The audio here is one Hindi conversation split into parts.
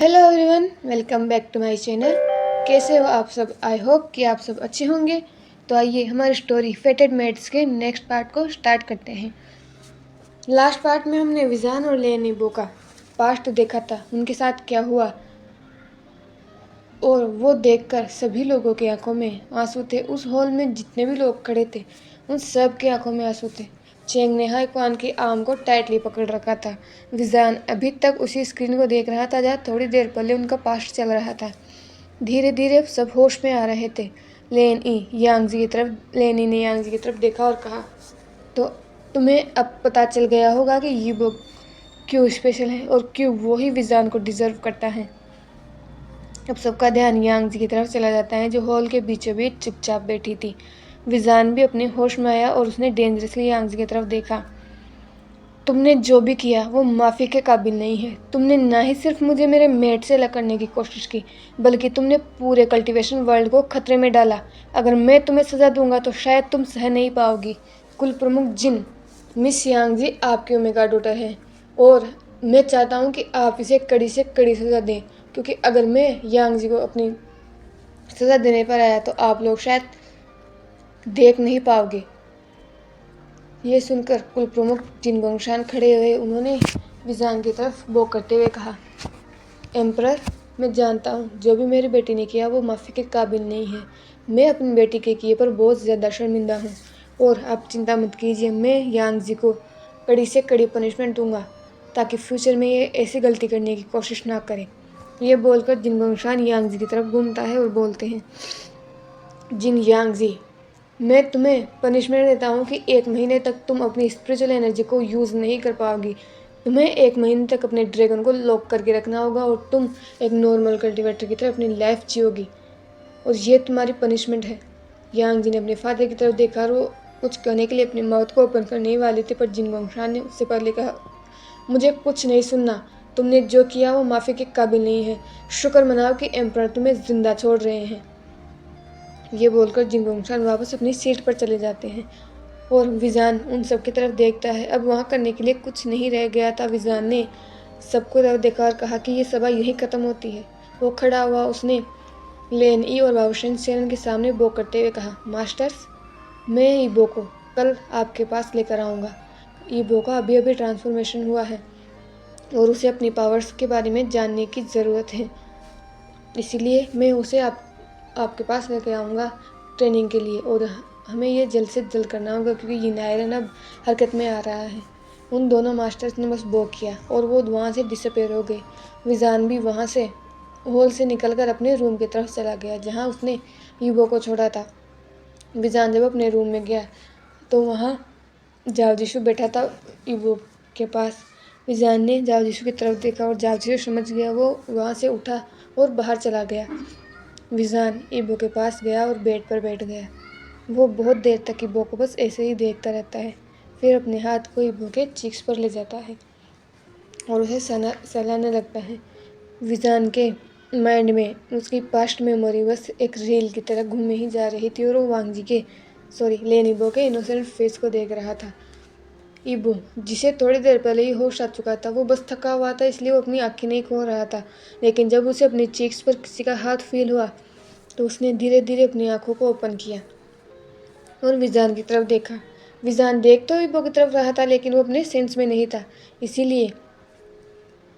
Hello everyone, welcome back to my channel. कैसे हो आप सब? आई होप कि आप सब अच्छे होंगे। तो आइए हमारी स्टोरी फेटेड मेट्स के नेक्स्ट पार्ट को स्टार्ट करते हैं। लास्ट पार्ट में हमने विजान और लेनिबो का पास्ट देखा था, उनके साथ क्या हुआ, और वो देखकर सभी लोगों की आंखों में आंसू थे। उस हॉल में जितने भी लोग खड़े थे उन सब की आंखों में आंसू थे। चेंग ने हाई क्वान की आर्म को टाइटली पकड़ रखा था। विजान अभी तक उसी स्क्रीन को देख रहा था जहाँ थोड़ी देर पहले उनका पास्ट चल रहा था। धीरे धीरे सब होश में आ रहे थे। लेनी ने यांगजी की तरफ देखा और कहा, तो तुम्हें अब पता चल गया होगा कि ये बुक क्यों स्पेशल है और क्यों वो ही विजान को डिजर्व करता है। अब सबका ध्यान यांगजी की तरफ चला जाता है जो हॉल के बीचों बीच चुपचाप बैठी थी। विजान भी अपने होश में आया और उसने डेंजरसली यांगजी की तरफ देखा। तुमने जो भी किया वो माफ़ी के काबिल नहीं है। तुमने ना ही सिर्फ मुझे मेरे मेट से अलग करने की कोशिश की, बल्कि तुमने पूरे कल्टीवेशन वर्ल्ड को खतरे में डाला। अगर मैं तुम्हें सज़ा दूंगा तो शायद तुम सह नहीं पाओगी। कुल प्रमुख जिन, मिस यांगजी आपकी ओमेगा डॉटर है और मैं चाहता हूँ कि आप इसे कड़ी से कड़ी सज़ा दें, क्योंकि अगर मैं यांगजी को अपनी सज़ा देने पर आया तो आप लोग शायद देख नहीं पाओगे। ये सुनकर कुल प्रमुख जिन गोंगशान खड़े हुए। उन्होंने विजान की तरफ बो करते हुए कहा, एम्परर, मैं जानता हूँ जो भी मेरी बेटी ने किया वो माफ़ी के काबिल नहीं है। मैं अपनी बेटी के किए पर बहुत ज़्यादा शर्मिंदा हूँ और आप चिंता मत कीजिए, मैं यांगजी को कड़ी से कड़ी पनिशमेंट दूंगा ताकि फ्यूचर में ये ऐसी गलती करने की कोशिश ना करें। ये बोलकर जिन गोंगशान यांगजी की तरफ घूमता है और बोलते हैं, जिन यांगजी, मैं तुम्हें पनिशमेंट देता हूँ कि 1 महीने तक तुम अपनी स्पिरिचुअल एनर्जी को यूज़ नहीं कर पाओगी। तुम्हें 1 महीने तक अपने ड्रैगन को लॉक करके रखना होगा और तुम एक नॉर्मल कल्टीवेटर की तरह अपनी लाइफ जियोगी, और ये तुम्हारी पनिशमेंट है। यांगजी ने अपने फादर की तरफ देखा और वो कुछ कहने के लिए अपनी माउथ को ओपन करने ही वाली थी, पर जिन गोंगशान ने उससे पहले कहा, मुझे कुछ नहीं सुनना। तुमने जो किया वो माफ़ी के काबिल नहीं है। शुक्र मनाओ कि एम्परर तुम्हें जिंदा छोड़ रहे हैं। ये बोलकर जिन गोंगशान वापस अपनी सीट पर चले जाते हैं और विजान उन सब की तरफ देखता है। अब वहाँ करने के लिए कुछ नहीं रह गया था। विजान ने सबको तरफ देखा और कहा कि ये सभा यहीं ख़त्म होती है। वो खड़ा हुआ, उसने लेन ई और बाबूशन सेन के सामने बो करते हुए कहा, मास्टर्स, मैं ईबो को कल आपके पास लेकर आऊँगा। ईबो का अभी अभी ट्रांसफॉर्मेशन हुआ है और उसे अपनी पावर्स के बारे में जानने की ज़रूरत है, इसीलिए मैं उसे आपके पास लेके आऊँगा ट्रेनिंग के लिए, और हमें ये जल्द से जल्द करना होगा क्योंकि यिनायरन अब हरकत में आ रहा है। उन दोनों मास्टर्स ने बस बो किया और वो वहाँ से डिसअपेयर हो गए। विजान भी वहाँ से हॉल से निकलकर अपने रूम की तरफ चला गया जहाँ उसने ईबो को छोड़ा था। विजान जब अपने रूम में गया तो वहाँ जावजिशु बैठा था ईबो के पास। विजान ने जावजिशु की तरफ देखा और जावजिशु समझ गया। वो वहाँ से उठा और बाहर चला गया। विजान ईबो के पास गया और बेड पर बैठ गया। वो बहुत देर तक ईबो को बस ऐसे ही देखता रहता है, फिर अपने हाथ को ईबो के चीक्स पर ले जाता है और उसे सहलाने लगता है। विजान के माइंड में उसकी पास्ट मेमोरी बस एक रील की तरह घूमे ही जा रही थी और वो लेन ईबो के इनोसेंट फेस को देख रहा था। ईबो, जिसे थोड़ी देर पहले ही होश आ चुका था, वो बस थका हुआ था, इसलिए वो अपनी आंखें नहीं खोल रहा था। लेकिन जब उसे अपनी चीक्स पर किसी का हाथ फील हुआ तो उसने धीरे धीरे अपनी आंखों को ओपन किया और विजान की तरफ देखा। विजान देख तो ईबो की तरफ रहा था लेकिन वो अपने सेंस में नहीं था, इसीलिए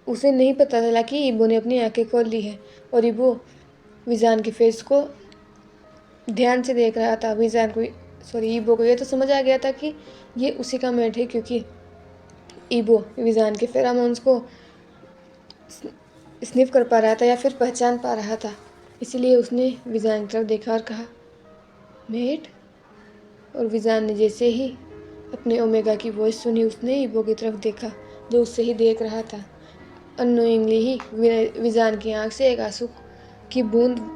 उसे नहीं पता चला कि ईबो ने अपनी आंखें खोल ली है। और ईबो विजान के फेस को ध्यान से देख रहा था। ईबो को ये तो समझ आ गया था कि ये उसी का मेट है, क्योंकि ईबो विजान के फेरामोन्स को स्निफ कर पा रहा था या फिर पहचान पा रहा था, इसलिए उसने विजान की तरफ देखा और कहा, मेट। और विजान ने जैसे ही अपने ओमेगा की वॉइस सुनी उसने ईबो की तरफ देखा जो उससे ही देख रहा था। अननोइंगली ही विजान की आंख से एक आंसू की बूंद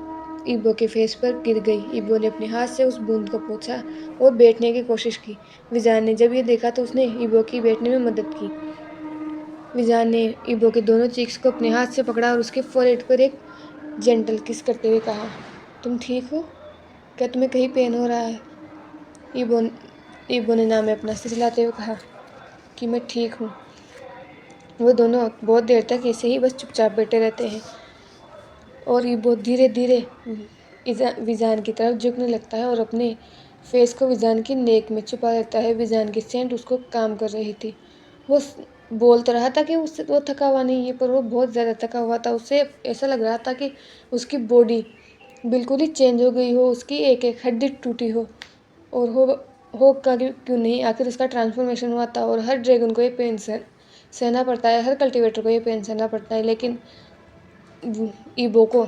ईबो के फेस पर गिर गई। ईबो ने अपने हाथ से उस बूंद को पोंछा और बैठने की कोशिश की। विजान ने जब ये देखा तो उसने ईबो की बैठने में मदद की। विजान ने ईबो के दोनों चीक्स को अपने हाथ से पकड़ा और उसके फोरहेड पर एक जेंटल किस करते हुए कहा, तुम ठीक हो? क्या तुम्हें कहीं पेन हो रहा है? ईबो ने नाम में अपना सिर हिलाते हुए कहा कि मैं ठीक हूँ। वो दोनों बहुत देर तक ऐसे ही बस चुपचाप बैठे रहते हैं और ये बहुत धीरे धीरे विजान की तरफ झुकने लगता है और अपने फेस को विजान की नेक में छुपा लेता है। विजान की सेंट उसको काम कर रही थी। वो बोल तो रहा था कि उससे वो थका हुआ नहीं है, पर वो बहुत ज़्यादा थका हुआ था। उसे ऐसा लग रहा था कि उसकी बॉडी बिल्कुल ही चेंज हो गई हो, उसकी एक एक हड्डी टूटी हो। और हो क्यों नहीं, आखिर उसका ट्रांसफॉर्मेशन हुआ था और हर ड्रैगन को ये पेन सहना पड़ता है, हर कल्टीवेटर को ये पेन सहना पड़ता है। लेकिन ईबो को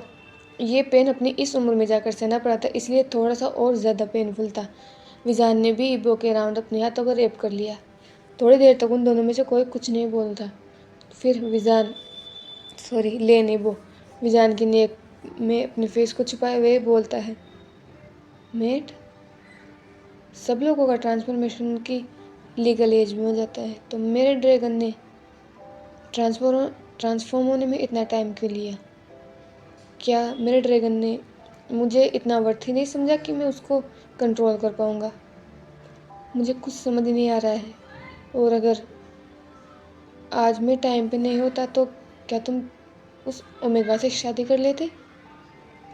ये पेन अपनी इस उम्र में जाकर सहना पड़ा था, इसलिए थोड़ा सा और ज़्यादा पेनफुल था। विजान ने भी ईबो के अराउंड अपने हाथों को रेप कर लिया। थोड़ी देर तक उन दोनों में से कोई कुछ नहीं बोलता। फिर लेन ईबो विजान की नेक में अपने फेस को छुपाए हुए बोलता है, मेट, सब लोगों का ट्रांसफॉर्मेशन की लीगल एज में हो जाता है, तो मेरे ड्रैगन ने ट्रांसफॉर्म होने में इतना टाइम क्यों लिया? क्या मेरे ड्रैगन ने मुझे इतना वर्थ ही नहीं समझा कि मैं उसको कंट्रोल कर पाऊँगा? मुझे कुछ समझ नहीं आ रहा है। और अगर आज मैं टाइम पे नहीं होता तो क्या तुम उस ओमेगा से शादी कर लेते?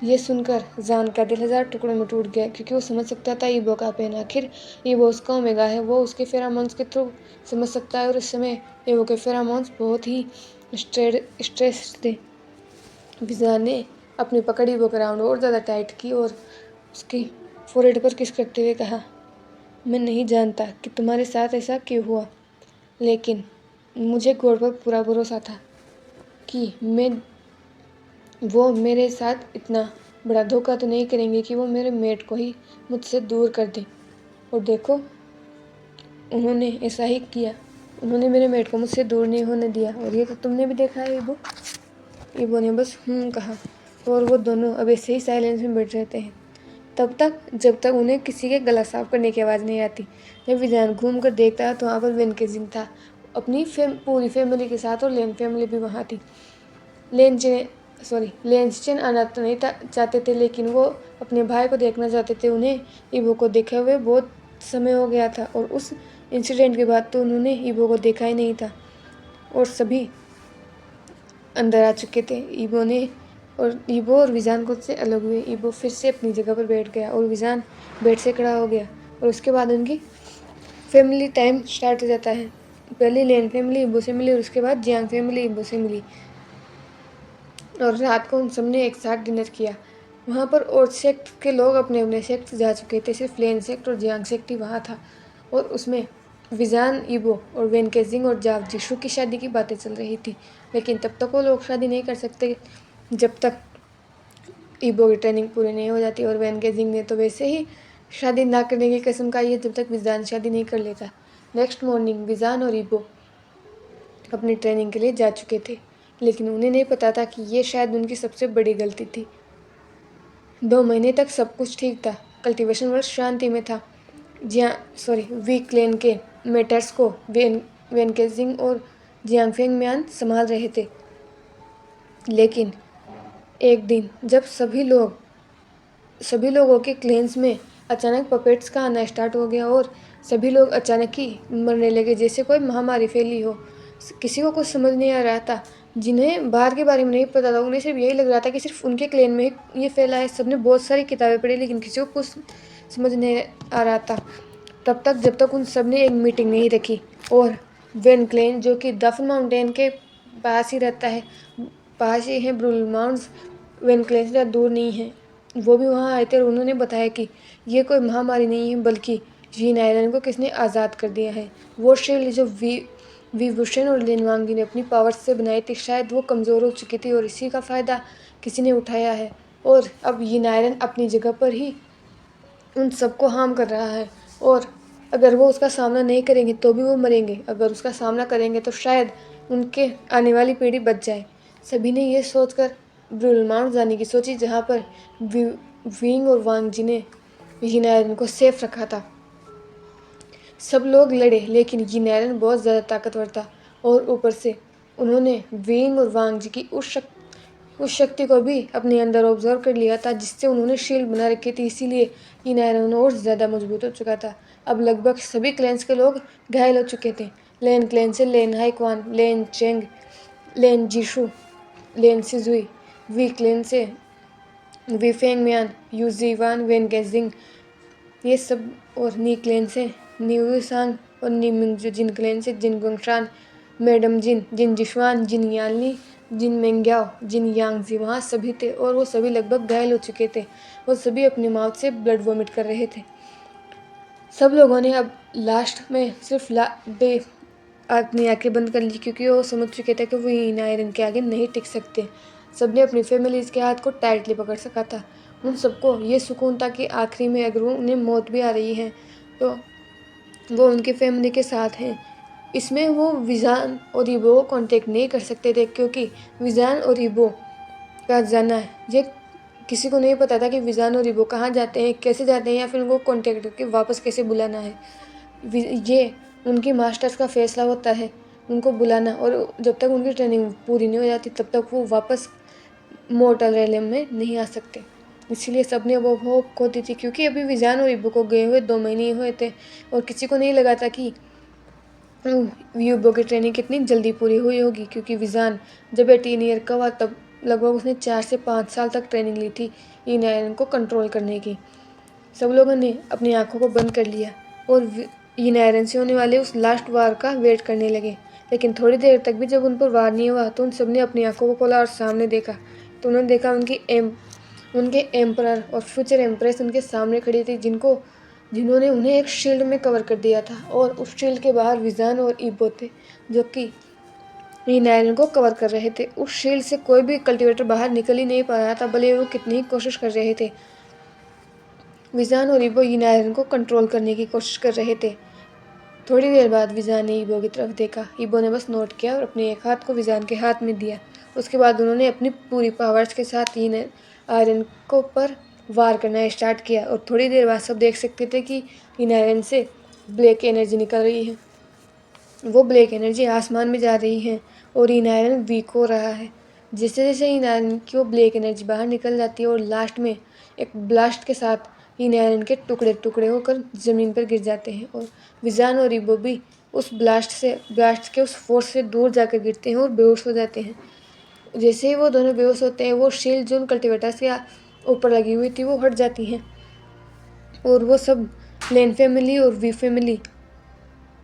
ये सुनकर जान का दिल 1000 टुकड़ों में टूट गया, क्योंकि वो समझ सकता था ईबो का पेन। आखिर ईबो उसका ओमेगा है, वो उसके फेरामोन्स के थ्रू समझ सकता है और इस समय ईबो के फेरामोन्स बहुत ही स्ट्रेस थे। विजान ने अपनी पकड़ ईबो के राउंड और ज़्यादा टाइट की और उसकी फोrehead पर किस करते हुए कहा, मैं नहीं जानता कि तुम्हारे साथ ऐसा क्यों हुआ, लेकिन मुझे गॉड पर पूरा भरोसा था कि वो मेरे साथ इतना बड़ा धोखा तो नहीं करेंगे कि वो मेरे मेट को ही मुझसे दूर कर दें। और देखो, उन्होंने ऐसा ही किया। उन्होंने मेरे मेट को मुझसे दूर नहीं होने दिया, और ये तो तुमने भी देखा है। ईबो ने बस कहा, और वो दोनों अब ऐसे ही साइलेंस में बैठ रहते हैं तब तक जब तक उन्हें किसी के गला साफ करने की आवाज़ नहीं आती। जब विजान घूम कर देखता है तो वहाँ पर वेनकेजिंग था अपनी पूरी फैमिली के साथ, और लेन फैमिली भी वहाँ थी। लेंसचेन आना तो नहीं चाहते थे, लेकिन वो अपने भाई को देखना चाहते थे। उन्हें ईबो को देखे हुए बहुत समय हो गया था, और उस इंसिडेंट के बाद तो उन्होंने ईबो को देखा ही नहीं था, और सभी अंदर आ चुके थे। ईबो और विजान खुद से अलग हुए। ईबो फिर से अपनी जगह पर बैठ गया और विजान बेड से खड़ा हो गया, और उसके बाद उनकी फैमिली टाइम स्टार्ट हो जाता है। पहले लेन फैमिली ईबो से मिली और उसके बाद जियांग फैमिली ईबो से मिली, और रात को उन सबने एक साथ डिनर किया। वहाँ पर और सेक्ट के लोग अपने अपने सेक्ट जा चुके थे, सिर्फ लेन सेक्ट और जियांग सेक्ट ही वहाँ था, और उसमें विजान, ईबो और वेनकेजिंग और जाव जिशु की शादी की बातें चल रही थी। लेकिन तब तक वो लोग शादी नहीं कर सकते जब तक ईबो की ट्रेनिंग पूरी नहीं हो जाती, और वेनकेजिंग ने तो वैसे ही शादी ना करने की कसम खाई है जब तक विजान शादी नहीं कर लेता। नेक्स्ट मॉर्निंग विजान और ईबो अपनी ट्रेनिंग के लिए जा चुके थे, लेकिन उन्हें नहीं पता था कि ये शायद उनकी सबसे बड़ी गलती थी। 2 महीने तक सब कुछ ठीक था, कल्टीवेशन वर्क शांति में था। वीक क्लेन के मैटर्स को वेनकेजिंग और जियांगफेंग म्यान संभाल रहे थे। लेकिन एक दिन जब सभी लोगों के क्लेन्स में अचानक पपेट्स का आना स्टार्ट हो गया, और सभी लोग अचानक ही मरने लगे जैसे कोई महामारी फैली हो। किसी को कुछ समझ नहीं आ रहा था। जिन्हें बाहर के बारे में नहीं पता था, उन्हें सिर्फ यही लग रहा था कि सिर्फ उनके क्लेन में ही ये फैला है। सबने बहुत सारी किताबें पढ़ी, लेकिन किसी को कुछ समझ नहीं आ रहा था तब तक जब तक उन सब ने एक मीटिंग नहीं रखी। और वेन क्लेन, जो कि दफन माउंटेन के पास ही रहता है, पास ही है ब्रूल माउंट्स, वेन क्लेन से दूर नहीं है, वो भी वहाँ आए थे। और उन्होंने बताया कि ये कोई महामारी नहीं है, बल्कि जीन आयरन को किसने आज़ाद कर दिया है। वो शील्ड जो विभूषण और लिनवांगी ने अपनी पावर्स से बनाई थी, शायद वो कमज़ोर हो चुकी थी, और इसी का फ़ायदा किसी ने उठाया है। और अब ये आयरन अपनी जगह पर ही उन सबको हार्म कर रहा है, और अगर वो उसका सामना नहीं करेंगे तो भी वो मरेंगे। अगर उसका सामना करेंगे तो शायद उनके आने वाली पीढ़ी बच जाए। सभी ने ये सोचकर ब्रूल माउंट जाने की सोची, जहाँ पर विंग और वांग जी ने यिनायरन को सेफ रखा था। सब लोग लड़े, लेकिन यिनायरन बहुत ज़्यादा ताकतवर था, और ऊपर से उन्होंने विंग और वांग जी की उस शक्ति को भी अपने अंदर ऑब्जर्व कर लिया था, जिससे उन्होंने शील्ड बना रखी थी। इसीलिए यिनायरन और ज़्यादा मजबूत हो चुका था। अब लगभग सभी क्लैंस के लोग घायल हो चुके थे, लेन क्लेन से लेन हाई क्वान, लेन चेंग, लेन जीशु, लेन सिजुई, वी क्लेन से वी फेंग मियान, यू जीवान, वेन गेजिंग, ये सब, और नी क्लेन से न्यू सांग और नी मिंगजू, जिन क्लेन से जिन गोंगशान, मैडम जिन, जिन जिशवान, जिन यानली, जिन मेंग्याओ, जिन यांगजी वहाँ सभी थे और वो सभी लगभग घायल हो चुके थे। वो सभी अपनी माउथ से ब्लड वॉमिट कर रहे थे। सब लोगों ने अब लास्ट में सिर्फ अपनी आंखें बंद कर ली, क्योंकि वो समझ चुके थे कि वो इन आयरन के आगे नहीं टिक सकते। सबने अपनी फैमिलीज के हाथ को टाइटली पकड़ सका था। उन सबको ये सुकून था कि आखिरी में अगर उन्हें मौत भी आ रही है तो वो उनकी फैमिली के साथ हैं। इसमें वो विजान और ईबो को कांटेक्ट नहीं कर सकते थे, क्योंकि विजान और ईबो का जाना है, ये किसी को नहीं पता था कि विजान और ईबो कहाँ जाते हैं, कैसे जाते हैं, या फिर उनको कांटेक्ट करके वापस कैसे बुलाना है। ये उनकी मास्टर्स का फैसला होता है उनको बुलाना, और जब तक उनकी ट्रेनिंग पूरी नहीं हो जाती तब तक वो वापस मोर्टल रेलम में नहीं आ सकते। इसलिए सबने वो होप खो दी थी, क्योंकि अभी विजान और ईबो को गए हुए 2 महीने ही हुए थे और किसी को नहीं लगा था कि ईबो की ट्रेनिंग कितनी जल्दी पूरी हुई होगी, क्योंकि विजान जब 18 ईयर का हुआ तब लगभग उसने 4 से 5 साल तक ट्रेनिंग ली थी इन आयरन को कंट्रोल करने की। सब लोगों ने अपनी आंखों को बंद कर लिया और इन आयरन से होने वाले उस लास्ट वार का वेट करने लगे। लेकिन थोड़ी देर तक भी जब उन पर वार नहीं हुआ तो उन सब ने अपनी आंखों को खोला और सामने देखा, तो उन्होंने देखा उनके एम्परर और फ्यूचर एम्प्रेस उनके सामने खड़ी थी, जिन्होंने उन्हें एक शील्ड में कवर कर दिया था, और उस शील्ड के बाहर विजान और ईबो थे जो कि इन आयरन को कवर कर रहे थे। उस शील्ड से कोई भी कल्टीवेटर बाहर निकल ही नहीं पा रहा था, भले वो कितनी ही कोशिश कर रहे थे। विजान और ईबो इन आयरन को कंट्रोल करने की कोशिश कर रहे थे। थोड़ी देर बाद विजान ने ईबो की तरफ देखा। ईबो ने बस नोट किया और अपने एक हाथ को विजान के हाथ में दिया। उसके बाद उन्होंने अपनी पूरी पावर्स के साथ इन आयरन को पर वार करना स्टार्ट किया, और थोड़ी देर बाद सब देख सकते थे कि इन आयरन से ब्लैक एनर्जी निकल रही है। वो ब्लैक एनर्जी आसमान में जा रही है और इन आयरन वीक हो रहा है। जैसे जैसे इन आयरन की वो ब्लैक एनर्जी बाहर निकल जाती है और लास्ट में एक ब्लास्ट के साथ इन आयरन के टुकड़े टुकड़े होकर ज़मीन पर गिर जाते हैं, और विजान और ईबो भी उस ब्लास्ट के उस फोर्स से दूर जाकर गिरते हैं और बेहोश हो जाते हैं। जैसे ही वो दोनों बेहोश होते हैं, वो शील्ड जो उन कल्टीवेटर्स के ऊपर लगी हुई थी वो हट जाती हैं, और वो सब लेन फैमिली और वी फैमिली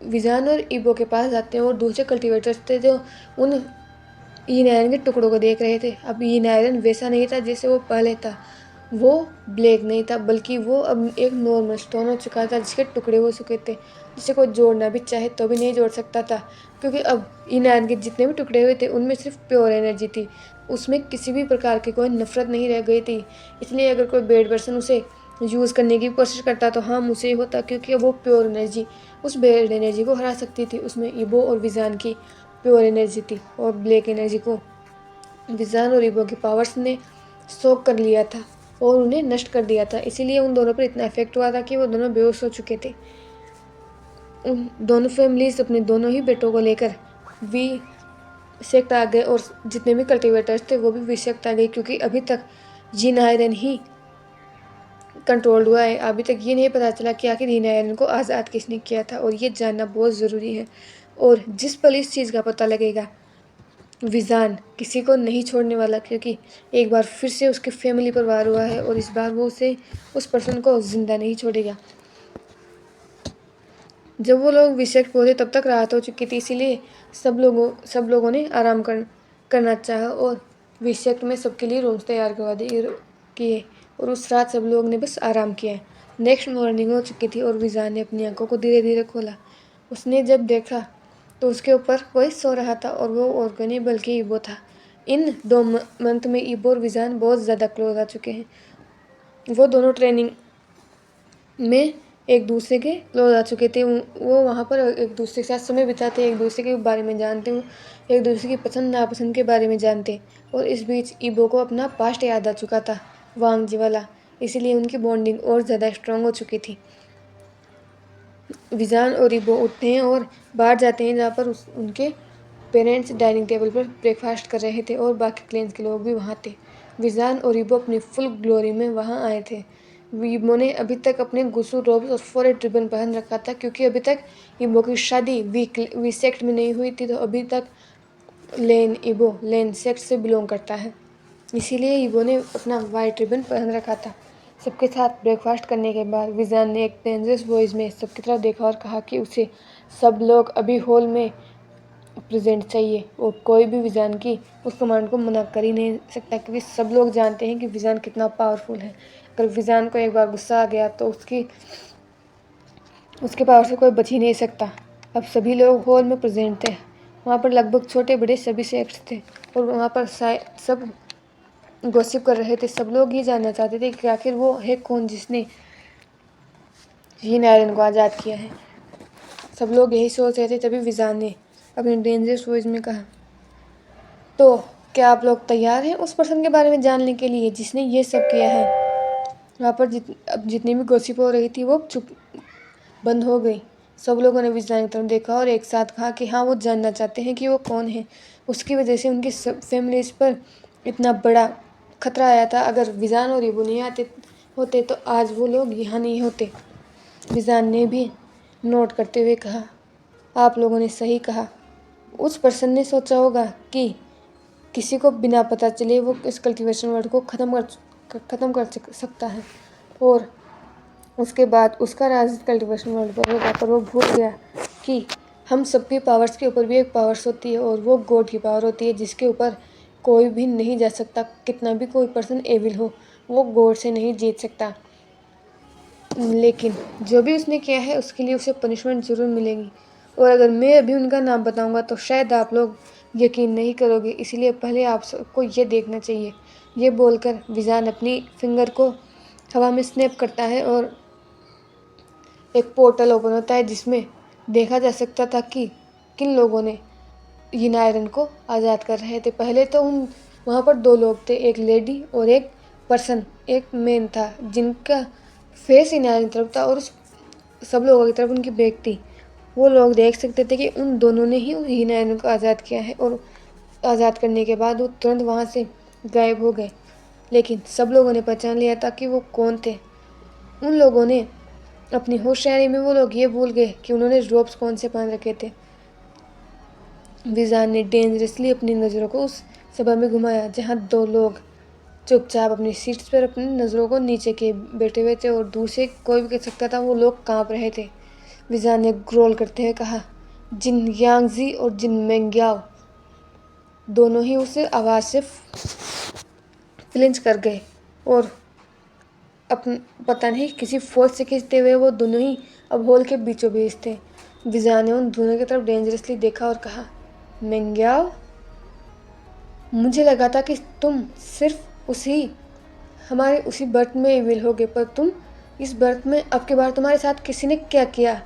विजान और ईबो के पास जाते हैं, और दूसरे कल्टीवेटर्स थे जो उन इन आयरन के टुकड़ों को देख रहे थे। अब इन आयरन वैसा नहीं था जैसे वो पहले था। वो ब्लैक नहीं था, बल्कि वो अब एक नॉर्मल स्टोन हो चुका था जिसके टुकड़े हो चुके थे, जिसे कोई जोड़ना भी चाहे तो भी नहीं जोड़ सकता था, क्योंकि अब इन आयरन के जितने भी टुकड़े हुए थे उनमें सिर्फ प्योर एनर्जी थी। उसमें किसी भी प्रकार की कोई नफरत नहीं रह गई थी। इसलिए अगर कोई बैड पर्सन उसे यूज़ करने की कोशिश करता तो हाँ मुझे ही होता, क्योंकि वो प्योर एनर्जी उस बैड एनर्जी को हरा सकती थी। उसमें ईबो और विजान की प्योर एनर्जी थी, और ब्लैक एनर्जी को विजान और ईबो की पावर्स ने सोख कर लिया था और उन्हें नष्ट कर दिया था। इसीलिए उन दोनों पर इतना इफेक्ट हुआ था कि वो दोनों बेहोश हो चुके थे। उन दोनों फैमिलीज अपने दोनों ही बेटों को लेकर वी सेक्ट आ गए, और जितने भी कल्टीवेटर्स थे वो भी वी सेक्ट आ गए, क्योंकि अभी तक जिन आयरन ही कंट्रोल्ड हुआ है। अभी तक ये नहीं पता चला कि आखिर इन आयरन को आज़ाद किसने किया था, और ये जानना बहुत ज़रूरी है। और जिस पल इस चीज़ का पता लगेगा, विजान किसी को नहीं छोड़ने वाला, क्योंकि एक बार फिर से उसकी फैमिली पर वार हुआ है और इस बार वो उस पर्सन को जिंदा नहीं छोड़ेगा। जब वो लोग विषेक्त पहुंचे तब तक रात हो चुकी थी, इसीलिए सब लोगों ने आराम करना चाहा, और विषेक्त में सबके लिए रूम्स तैयार करवा दिए किए, और उस रात सब लोग ने बस आराम किया। नेक्स्ट मॉर्निंग हो चुकी थी और विजान ने अपनी आंखों को धीरे धीरे खोला। उसने जब देखा तो उसके ऊपर कोई सो रहा था, और वो और कोई नहीं बल्कि ईबो था। इन 2 मंथ में ईबो और विजान बहुत ज़्यादा क्लोज आ चुके हैं। वो दोनों ट्रेनिंग में एक दूसरे के क्लोज आ चुके थे। वो वहाँ पर एक दूसरे के साथ समय बिताते, एक दूसरे के बारे में जानते, एक दूसरे की पसंद नापसंद के बारे में जानते। और इस बीच ईबो को अपना पास्ट याद आ चुका था, वांग जी वाला, इसीलिए उनकी बॉन्डिंग और ज़्यादा स्ट्रांग हो चुकी थी। विजान और ईबो उठते हैं और बाहर जाते हैं, जहाँ पर उनके पेरेंट्स डाइनिंग टेबल पर ब्रेकफास्ट कर रहे थे और बाकी क्लेन्स के लोग भी वहाँ थे। विजान और ईबो अपनी फुल ग्लोरी में वहाँ आए थे। ईबो ने अभी तक अपने गुसू रोब्स और फोरेड रिबन पहन रखा था, क्योंकि अभी तक ईबो की शादी वी सेक्ट में नहीं हुई थी, तो अभी तक ईबो लेन सेक्ट से बिलोंग करता है। इसीलिए ईबो ने अपना वाइट रिबन पहन रखा था। सबके साथ ब्रेकफास्ट करने के बाद विजान ने एक डेंजरस वॉइस में सबकी तरफ देखा और कहा कि उसे सब लोग अभी हॉल में प्रेजेंट चाहिए, और कोई भी विजान की उस कमांड को मना कर ही नहीं सकता, क्योंकि सब लोग जानते हैं कि विजान कितना पावरफुल है। अगर विजान को एक बार गुस्सा आ गया तो उसके पावर से कोई बच ही नहीं सकता। अब सभी लोग हॉल में प्रेजेंट थे। वहाँ पर लगभग छोटे बड़े सभी सेक्ट्स थे, और वहाँ पर सब गॉसिप कर रहे थे। सब लोग ये जानना चाहते थे कि आखिर वो है कौन जिसने हीन आयरन को आज़ाद किया है। सब लोग यही सोच रहे थे, तभी विजान ने अपने डेंजरस वॉइस में कहा, तो क्या आप लोग तैयार हैं उस पर्सन के बारे में जानने के लिए जिसने ये सब किया है? वहाँ पर जितनी भी गॉसिप हो रही थी वो चुप बंद हो गई। सब लोगों ने विजान की तरफ देखा और एक साथ कहा कि हाँ, वो जानना चाहते हैं कि वो कौन है। उसकी वजह से उनकी फैमिलीज पर इतना बड़ा खतरा आया था। अगर विजान और ईबो नहीं आते होते तो आज वो लोग यहाँ नहीं होते। विजान ने भी नोट करते हुए कहा, आप लोगों ने सही कहा। उस पर्सन ने सोचा होगा कि किसी को बिना पता चले वो इस कल्टीवेशन वर्ड को ख़त्म कर सकता है, और उसके बाद उसका राज कल्टीवेशन वर्ल्ड पर होगा। पर वो भूल गया कि हम सबके पावर्स के ऊपर भी एक पावर्स होती है, और वो गॉड की पावर होती है जिसके ऊपर कोई भी नहीं जा सकता। कितना भी कोई पर्सन एविल हो, वो गॉड से नहीं जीत सकता। लेकिन जो भी उसने किया है उसके लिए उसे पनिशमेंट ज़रूर मिलेगी, और अगर मैं अभी उनका नाम बताऊंगा तो शायद आप लोग यकीन नहीं करोगे, इसलिए पहले आप सबको ये देखना चाहिए। ये बोलकर विजान अपनी फिंगर को हवा में स्नैप करता है और एक पोर्टल ओपन होता है, जिसमें देखा जा सकता था कि किन लोगों ने यीन आयरन को आज़ाद कर रहे थे। पहले तो वहाँ पर दो लोग थे, एक लेडी और एक पर्सन, एक मैन था जिनका फेस यीन आयरन की तरफ था, और उस सब लोगों की तरफ उनकी बैक थी। वो लोग देख सकते थे कि उन दोनों ने ही यीन आयरन को आज़ाद किया है, और आज़ाद करने के बाद वो तुरंत वहाँ से गायब हो गए। लेकिन सब लोगों ने पहचान लिया था कि वो कौन थे। उन लोगों ने अपनी होशियारी में वो लोग ये भूल गए कि उन्होंने रोब्स कौन से पहन रखे थे। विजान ने डेंजरसली अपनी नज़रों को उस सभा में घुमाया जहाँ दो लोग चुपचाप अपनी सीट्स पर अपनी नज़रों को नीचे किए बैठे हुए थे, और दूर से कोई भी कह सकता था वो लोग कांप रहे थे। विजान ने ग्रोल करते हुए कहा, जिन यांगजी और जिन मेंग्याओ दोनों ही उस आवाज़ से फ्लिंच कर गए, और पता नहीं किसी फोर्स से खींचते हुए वो दोनों ही अब हॉल के बीचों बीच थे। विजान ने उन दोनों की तरफ डेंजरसली देखा और कहा, मेंग्याओ, मुझे लगा था कि तुम सिर्फ हमारे उसी बर्थ में इविल होगे, पर तुम इस बर्थ में अब की बार तुम्हारे साथ किसी ने क्या किया।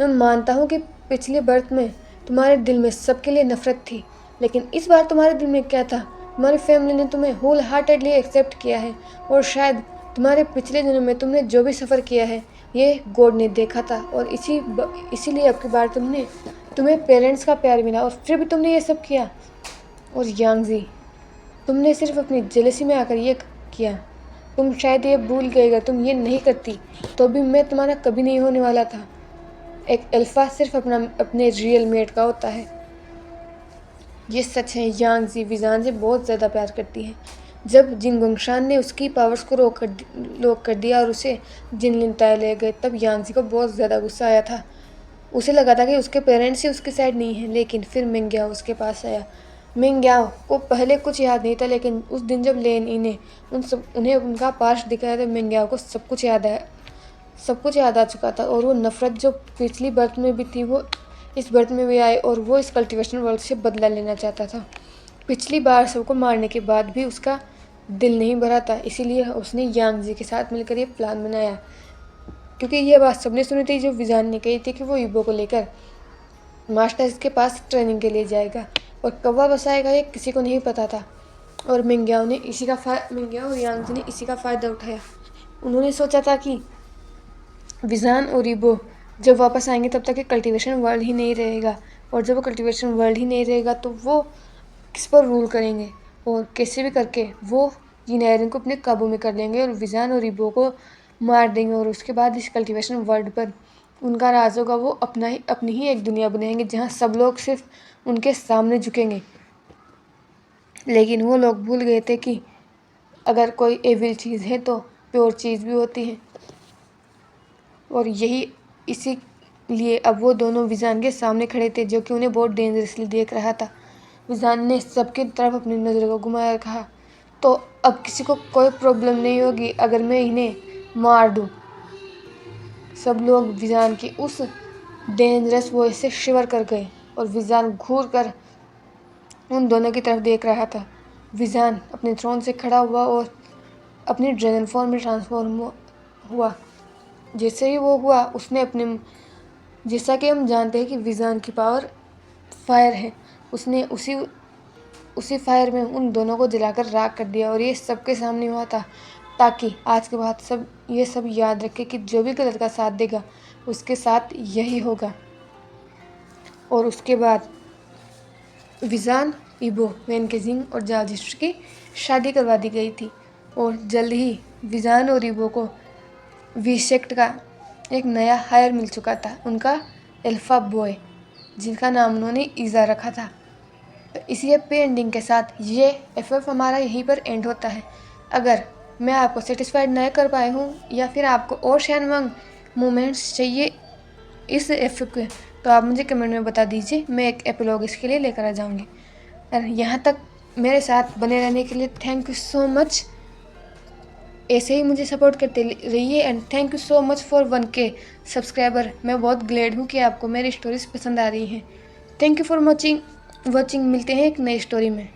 मैं मानता हूँ कि पिछले बर्थ में तुम्हारे दिल में सबके लिए नफरत थी, लेकिन इस बार तुम्हारे दिल में क्या था? तुम्हारी फैमिली ने तुम्हें होल हार्टेडली एक्सेप्ट किया है, और शायद तुम्हारे पिछले दिनों में तुमने जो भी सफ़र किया है ये गॉड ने देखा था, और इसीलिए अब की बार तुम्हें पेरेंट्स का प्यार मिला, और फिर भी तुमने ये सब किया। और यांगजी, तुमने सिर्फ अपनी जेलसी में आकर ये किया। तुम शायद ये भूल गए, अगर तुम ये नहीं करती तो भी मैं तुम्हारा कभी नहीं होने वाला था। एक अल्फा सिर्फ अपने रियल मेट का होता है। ये सच है। यांगजी विजान से बहुत ज़्यादा प्यार करती है। जब जिन गोंगशान ने उसकी पावर्स को रोक कर दिया और उसे जिनलिनताय ले गए, तब यांगजी को बहुत ज़्यादा गुस्सा आया था। उसे लगा था कि उसके पेरेंट्स ही उसके साइड नहीं हैं, लेकिन फिर मिंग्याओ उसके पास आया। मिंग्याओ को पहले कुछ याद नहीं था, लेकिन उस दिन जब लेन ई ने उन्हें उनका पास्ट दिखाया तो मिंग्याओ को सब कुछ याद आ चुका था, और वो नफ़रत जो पिछली बर्थ में भी थी वो इस बर्थ में भी आई, और वो इस कल्टीवेशन वर्ल्ड से बदला लेना चाहता था। पिछली बार सबको मारने के बाद भी उसका दिल नहीं भरा था, इसीलिए उसने यांगजी के साथ मिलकर ये प्लान बनाया। क्योंकि ये बात सबने सुनी थी जो विजान ने कही थी कि वो ईबो को लेकर मास्टर्स के पास ट्रेनिंग के लिए जाएगा, और कब वापस आएगा ये किसी को नहीं पता था। और मिंग्याओ और यांगजी ने इसी का फ़ायदा उठाया। उन्होंने सोचा था कि विजान और ईबो जब वापस आएंगे तब तक कल्टीवेशन वर्ल्ड ही नहीं रहेगा, और जब वो कल्टीवेशन वर्ल्ड ही नहीं रहेगा तो वो किस पर रूल करेंगे, और कैसे भी करके वो यीन आयरन को अपने काबू में कर लेंगे और विजान और ईबो को मार देंगे और उसके बाद इस कल्टीवेशन वर्ल्ड पर उनका राज होगा। वो अपनी ही एक दुनिया बनाएंगे जहाँ सब लोग सिर्फ उनके सामने झुकेंगे। लेकिन वो लोग भूल गए थे कि अगर कोई एविल चीज़ है तो प्योर चीज़ भी होती है। और इसीलिए अब वो दोनों विजान के सामने खड़े थे, जो कि उन्हें बहुत डेंजरसली देख रहा था। विजान ने सबकी तरफ अपनी नज़र को घुमाया, कहा, तो अब किसी को कोई प्रॉब्लम नहीं होगी अगर मैं इन्हें मार दूं। सब लोग विजान की उस डेंजरस वॉइस से शिवर कर गए और विजान घूर कर उन दोनों की तरफ देख रहा था। विजान अपने थ्रोन से खड़ा हुआ और अपनी ड्रैगन फॉर्म में ट्रांसफॉर्म हुआ। जैसे ही वो हुआ, उसने अपने, जैसा कि हम जानते हैं कि विजान की पावर फायर है, उसने उसी फायर में उन दोनों को जलाकर राख कर दिया। और ये सबके सामने हुआ था ताकि आज के बाद ये सब याद रखे कि जो भी गलत का साथ देगा उसके साथ यही होगा। और उसके बाद विजान, इबो, वेनकेजिंग और जालजिस्टर की शादी करवा दी गई थी। और जल्द ही विजान और इबो को वीसेक्ट का एक नया हायर मिल चुका था, उनका एल्फा बॉय, जिनका नाम उन्होंने ईज़ा रखा था। तो इसी हैप्पी एंडिंग के साथ ये एफएफ हमारा यहीं पर एंड होता है। अगर मैं आपको सेटिस्फाइड नहीं कर पाई हूँ या फिर आपको और शैनवांग मोमेंट्स चाहिए इस एफएफ के, तो आप मुझे कमेंट में बता दीजिए, मैं एक एपिलॉग इसके लिए लेकर आ जाऊँगी। और यहाँ तक मेरे साथ बने रहने के लिए थैंक यू सो मच। ऐसे ही मुझे सपोर्ट करते रहिए and thank you so much for 1K subscriber. मैं बहुत ग्लैड हूँ कि आपको मेरी स्टोरीज पसंद आ रही हैं। Thank you for watching. मिलते हैं एक नई स्टोरी में।